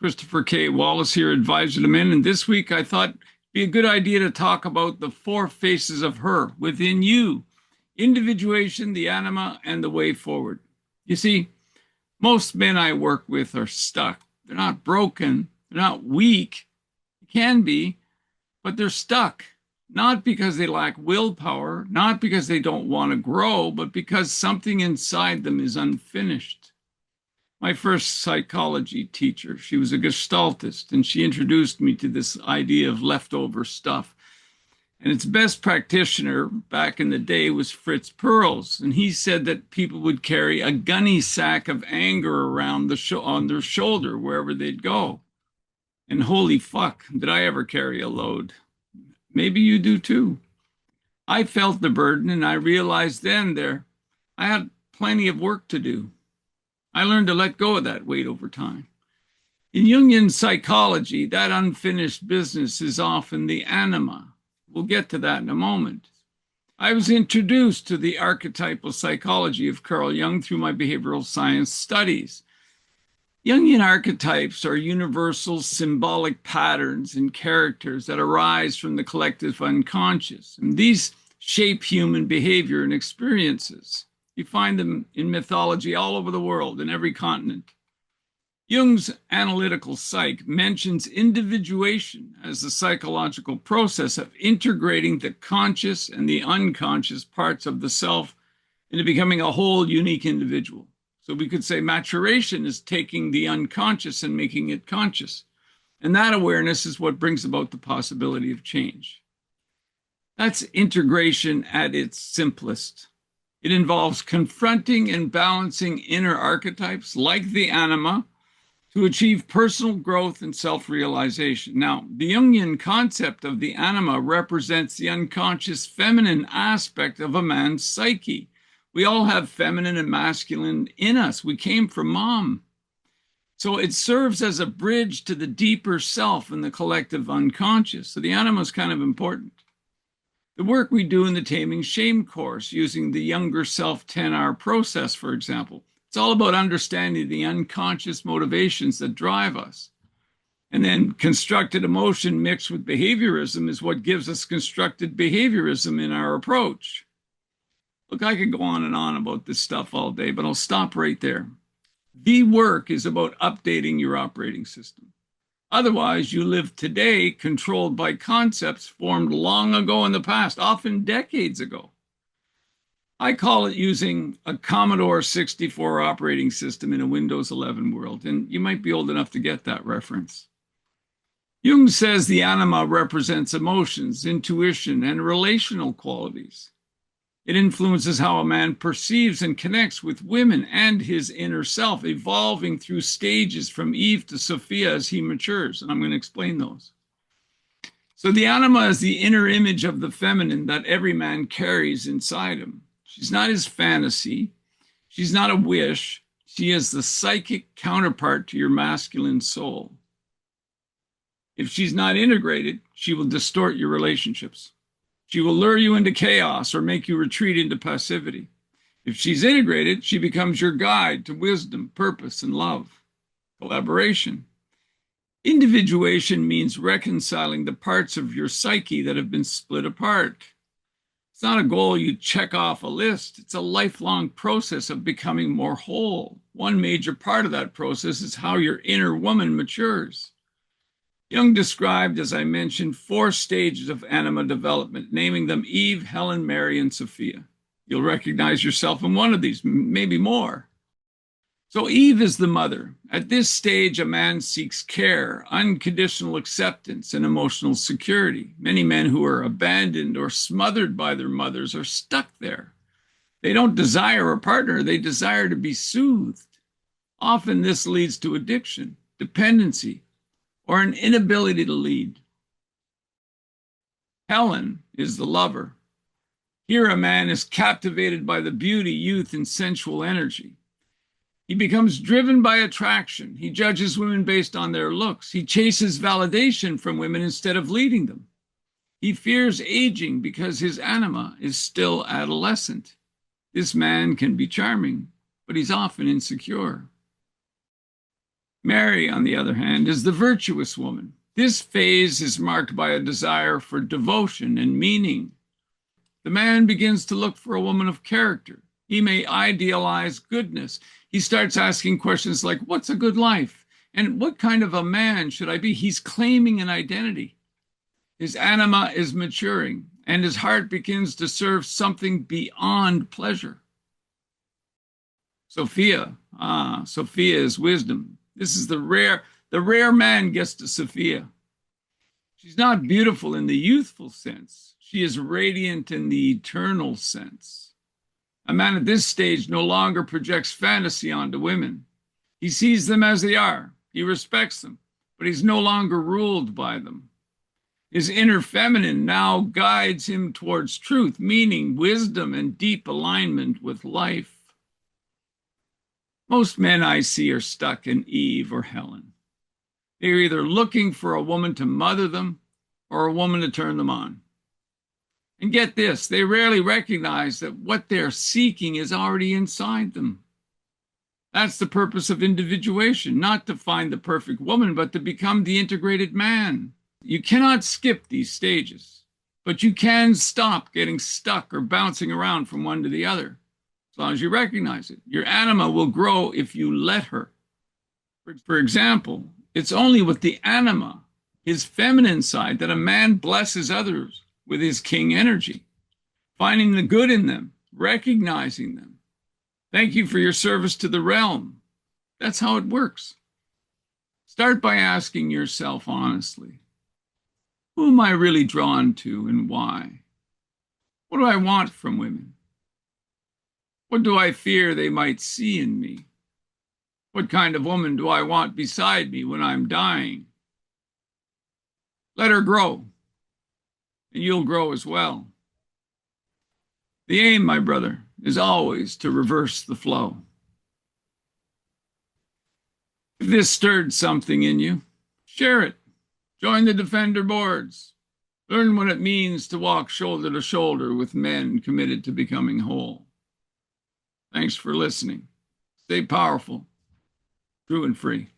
Christopher K. Wallace here, advisor to men. And this week I thought it'd be a good idea to talk about the four faces of her within you: individuation, the anima, and the way forward. You see, most men I work with are stuck. They're not broken, they're not weak. They can be, but they're stuck. Not because they lack willpower, not because they don't want to grow, but because something inside them is unfinished. My first psychology teacher, she was a gestaltist, and she introduced me to this idea of leftover stuff. And its best practitioner back in the day was Fritz Perls, and he said that people would carry a gunny sack of anger around on their shoulder wherever they'd go. And holy fuck, did I ever carry a load? Maybe you do too. I felt the burden, and I realized then I had plenty of work to do. I learned to let go of that weight over time. In Jungian psychology, that unfinished business is often the anima. We'll get to that in a moment. I was introduced to the archetypal psychology of Carl Jung through my behavioral science studies. Jungian archetypes are universal symbolic patterns and characters that arise from the collective unconscious. And these shape human behavior and experiences. You find them in mythology all over the world, in every continent. Jung's analytical psyche mentions individuation as the psychological process of integrating the conscious and the unconscious parts of the self into becoming a whole, unique individual. So we could say maturation is taking the unconscious and making it conscious. And that awareness is what brings about the possibility of change. That's integration at its simplest. It involves confronting and balancing inner archetypes like the anima to achieve personal growth and self-realization. Now, the Jungian concept of the anima represents the unconscious feminine aspect of a man's psyche. We all have feminine and masculine in us. We came from mom. So it serves as a bridge to the deeper self and the collective unconscious. So the anima is kind of important. The work we do in the Taming Shame course, using the younger self 10R process, for example, it's all about understanding the unconscious motivations that drive us. And then constructed emotion mixed with behaviorism is what gives us constructed behaviorism in our approach. Look, I could go on and on about this stuff all day, but I'll stop right there. The work is about updating your operating system. Otherwise, you live today controlled by concepts formed long ago in the past, often decades ago. I call it using a Commodore 64 operating system in a Windows 11 world, and you might be old enough to get that reference. Jung says the anima represents emotions, intuition, and relational qualities. It influences how a man perceives and connects with women and his inner self, evolving through stages from Eve to Sophia as he matures. And I'm going to explain those. So the anima is the inner image of the feminine that every man carries inside him. She's not his fantasy. She's not a wish. She is the psychic counterpart to your masculine soul. If she's not integrated, she will distort your relationships. She will lure you into chaos or make you retreat into passivity. If she's integrated, she becomes your guide to wisdom, purpose, and love. Collaboration. Individuation means reconciling the parts of your psyche that have been split apart. It's not a goal you check off a list. It's a lifelong process of becoming more whole. One major part of that process is how your inner woman matures. Jung described, as I mentioned, 4 stages of anima development, naming them Eve, Helen, Mary, and Sophia. You'll recognize yourself in one of these, maybe more. So Eve is the mother. At this stage, a man seeks care, unconditional acceptance, and emotional security. Many men who are abandoned or smothered by their mothers are stuck there. They don't desire a partner, they desire to be soothed. Often this leads to addiction, dependency, or an inability to lead. Helen is the lover. Here a man is captivated by the beauty, youth, and sensual energy. He becomes driven by attraction. He judges women based on their looks. He chases validation from women instead of leading them. He fears aging because his anima is still adolescent. This man can be charming, but he's often insecure. Mary, on the other hand, is the virtuous woman. This phase is marked by a desire for devotion and meaning. The man begins to look for a woman of character. He may idealize goodness. He starts asking questions like, what's a good life? And what kind of a man should I be? He's claiming an identity. His anima is maturing, and his heart begins to serve something beyond pleasure. Sophia. Sophia is wisdom. This is the rare man gets to Sophia. She's not beautiful in the youthful sense. She is radiant in the eternal sense. A man at this stage no longer projects fantasy onto women. He sees them as they are. He respects them, but he's no longer ruled by them. His inner feminine now guides him towards truth, meaning, wisdom, and deep alignment with life. Most men I see are stuck in Eve or Helen. They're either looking for a woman to mother them or a woman to turn them on. And get this, they rarely recognize that what they're seeking is already inside them. That's the purpose of individuation, not to find the perfect woman, but to become the integrated man. You cannot skip these stages, but you can stop getting stuck or bouncing around from one to the other. As long as you recognize it. Your anima will grow if you let her. For example, it's only with the anima, his feminine side, that a man blesses others with his king energy, finding the good in them, recognizing them. Thank you for your service to the realm. That's how it works. Start by asking yourself honestly, who am I really drawn to and why? What do I want from women? What do I fear they might see in me? What kind of woman do I want beside me when I'm dying? Let her grow, and you'll grow as well. The aim, my brother, is always to reverse the flow. If this stirred something in you, share it. Join the Defender boards. Learn what it means to walk shoulder to shoulder with men committed to becoming whole. Thanks for listening. Stay powerful, true and free.